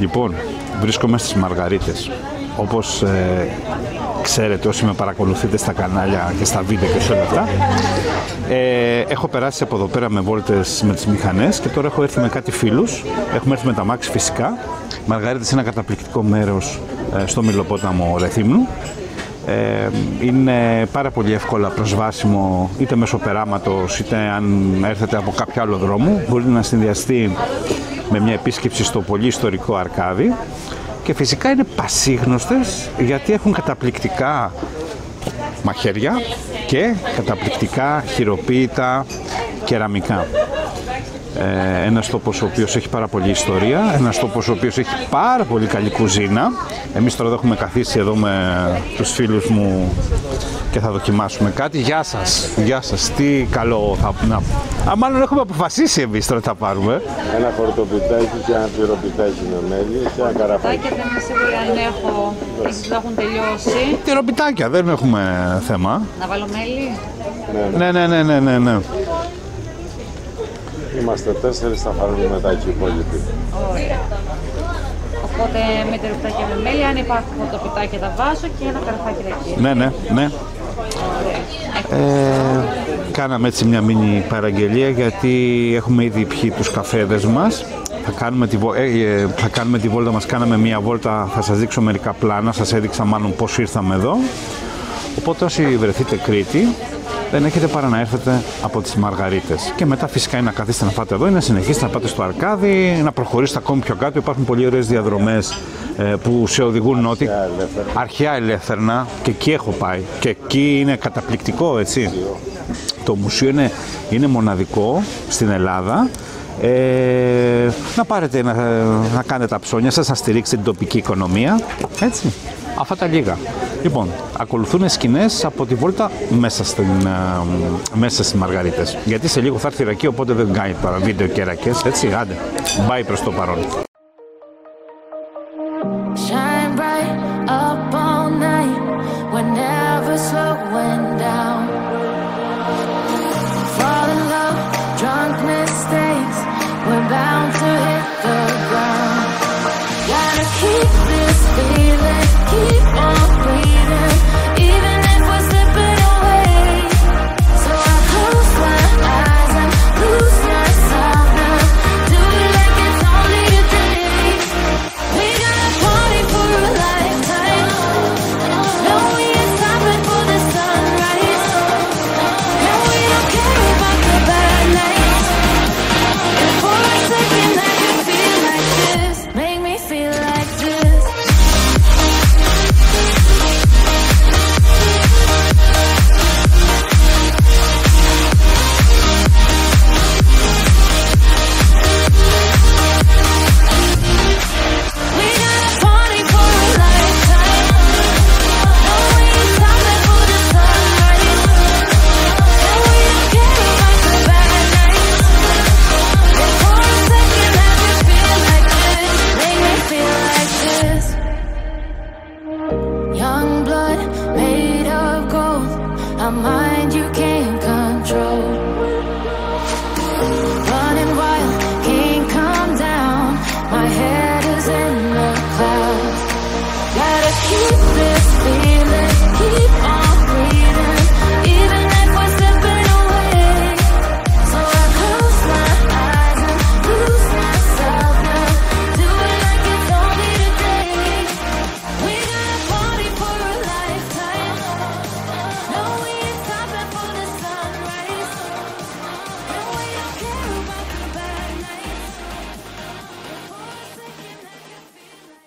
Λοιπόν, βρίσκομαι στις Μαργαρίτες. Όπως ξέρετε όσοι με παρακολουθείτε στα κανάλια και στα βίντεο και σε όλα αυτά, έχω περάσει από εδώ πέρα με βόλτες με τις μηχανές και τώρα έχω έρθει με κάτι φίλους. Έχουμε έρθει με τα μάξι φυσικά. Μαργαρίτες είναι ένα καταπληκτικό μέρος στο Μιλοπόταμο Ρεθύμνου. Είναι πάρα πολύ εύκολα προσβάσιμο είτε μέσω περάματος είτε αν έρθετε από κάποιο άλλο δρόμο. Μπορείτε να συνδυαστεί με μια επίσκεψη στο πολύ ιστορικό Αρκάδι και φυσικά είναι πασίγνωστες γιατί έχουν καταπληκτικά μαχαίρια και καταπληκτικά χειροποίητα κεραμικά. Ένας τόπος ο οποίος έχει πάρα πολλή ιστορία, ένας τόπος ο οποίος έχει πάρα πολύ καλή κουζίνα. Εμείς τώρα εδώ έχουμε καθίσει εδώ με τους φίλους μου και θα δοκιμάσουμε κάτι. Γεια σας, γεια σας, τι καλό θα... μάλλον έχουμε αποφασίσει εμείς τώρα τι θα πάρουμε. Ένα χορτοπιτάκι και ένα τυροπιτάκι με μέλι και ένα καραφάκι. Δεν είμαι σίγουρη αν έχω, ίσως θα έχουν τελειώσει. Τυροπιτάκια, δεν έχουμε θέμα. Να βάλω μέλι. Ναι. Είμαστε 4, θα πάρουμε μετά και οι υπόλοιποι. Ωραία. Οπότε με τυροπιτάκια με μέλι, αν υπάρχουν χορτοπιτάκια τα βάζω και ένα καραφάκι εκεί. Ναι. Κάναμε έτσι μια μίνι παραγγελία γιατί έχουμε ήδη πιει τους καφέδες μας. Θα κάνουμε τη βόλτα μας, κάναμε μια βόλτα, θα σας δείξω μερικά πλάνα, σας έδειξα μάλλον πώς ήρθαμε εδώ. Οπότε όσοι βρεθείτε Κρήτη, δεν έχετε παρά να έρθετε από τις Μαργαρίτες. Και μετά φυσικά είναι να καθίσετε να φάτε εδώ ή να συνεχίσετε να πάτε στο Αρκάδι, να προχωρήσετε ακόμη πιο κάτω. Υπάρχουν πολύ ωραίες διαδρομές που σε οδηγούν αρχαία Ελεύθερνα, και εκεί έχω πάει. Και εκεί είναι καταπληκτικό, έτσι. Το μουσείο είναι μοναδικό στην Ελλάδα. Να πάρετε να κάνετε τα ψώνια σας, να στηρίξετε την τοπική οικονομία, έτσι. Αυτά τα λίγα. Λοιπόν, ακολουθούν σκηνές από τη βόλτα μέσα στις Μαργαρίτες. Γιατί σε λίγο θα έρθει η Ρακή, οπότε δεν κάνει τώρα βίντεο και ρακές, έτσι. Άντε, bye προς το παρόν. Shine bright up all night, we're never slowing down. Fall in love, drunk mistakes, we're bound to hit the ground. Gotta keep this feeling, keep on breathing, even if we're slipping away. So I close my eyes and lose myself now. Do it like it's only a day. We got a party for a lifetime. No, we ain't stopping for the sunrise. No, we don't care about the bad nights. And for a second I can feel like this. Make me feel like this. We got a party for a lifetime. No, we ain't stopping for the sunrise. No, we don't care about the bad nights. And for a second I can feel like this. Make me feel like this. Young blood made of gold, a mind you can't control. Running wild, can't calm down. My head is in the clouds. Gotta keep this feeling, keep on breathing, even if we're slipping away. So I close my eyes and lose myself now. Do it like it's only today. We got a party for a lifetime. No, we ain't stopping for the sunrise. No, we don't care about the bad nights. For a second I can feel like